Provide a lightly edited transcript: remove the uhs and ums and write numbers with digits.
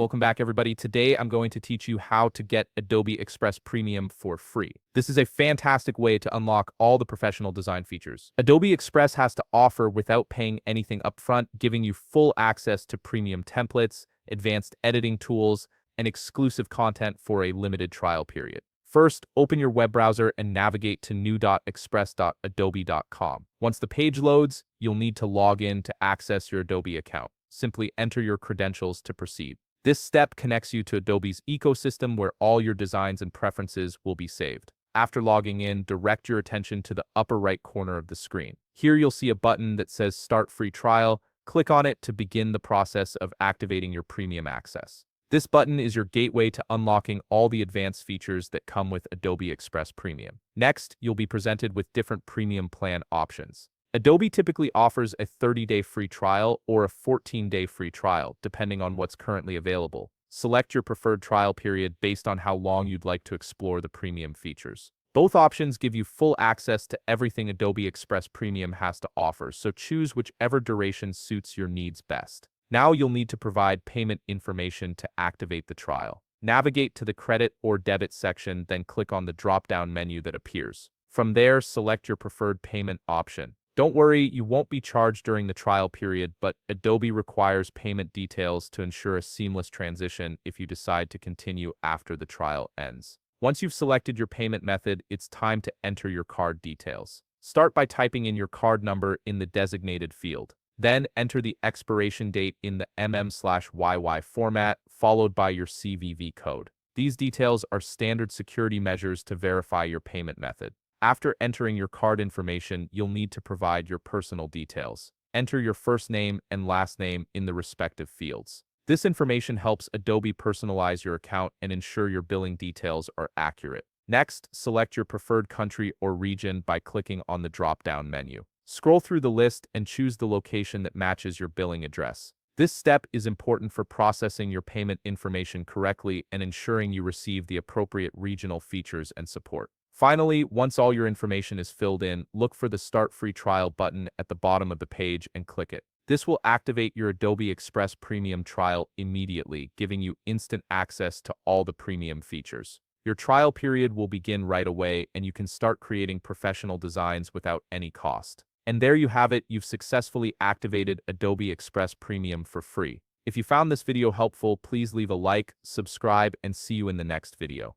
Welcome back, everybody. Today, I'm going to teach you how to get Adobe Express Premium for free. This is a fantastic way to unlock all the professional design features Adobe Express has to offer without paying anything upfront, giving you full access to premium templates, advanced editing tools, and exclusive content for a limited trial period. First, open your web browser and navigate to new.express.adobe.com. Once the page loads, you'll need to log in to access your Adobe account. Simply enter your credentials to proceed. This step connects you to Adobe's ecosystem where all your designs and preferences will be saved. After logging in, direct your attention to the upper right corner of the screen. Here you'll see a button that says Start Free Trial. Click on it to begin the process of activating your premium access. This button is your gateway to unlocking all the advanced features that come with Adobe Express Premium. Next, you'll be presented with different premium plan options. Adobe typically offers a 30-day free trial or a 14-day free trial, depending on what's currently available. Select your preferred trial period based on how long you'd like to explore the premium features. Both options give you full access to everything Adobe Express Premium has to offer, so choose whichever duration suits your needs best. Now you'll need to provide payment information to activate the trial. Navigate to the credit or debit section, then click on the drop-down menu that appears. From there, select your preferred payment option. Don't worry, you won't be charged during the trial period, but Adobe requires payment details to ensure a seamless transition if you decide to continue after the trial ends. Once you've selected your payment method, it's time to enter your card details. Start by typing in your card number in the designated field. Then enter the expiration date in the MM/YY format, followed by your CVV code. These details are standard security measures to verify your payment method. After entering your card information, you'll need to provide your personal details. Enter your first name and last name in the respective fields. This information helps Adobe personalize your account and ensure your billing details are accurate. Next, select your preferred country or region by clicking on the drop-down menu. Scroll through the list and choose the location that matches your billing address. This step is important for processing your payment information correctly and ensuring you receive the appropriate regional features and support. Finally, once all your information is filled in, look for the Start Free Trial button at the bottom of the page and click it. This will activate your Adobe Express Premium trial immediately, giving you instant access to all the premium features. Your trial period will begin right away, and you can start creating professional designs without any cost. And there you have it, you've successfully activated Adobe Express Premium for free. If you found this video helpful, please leave a like, subscribe, and see you in the next video.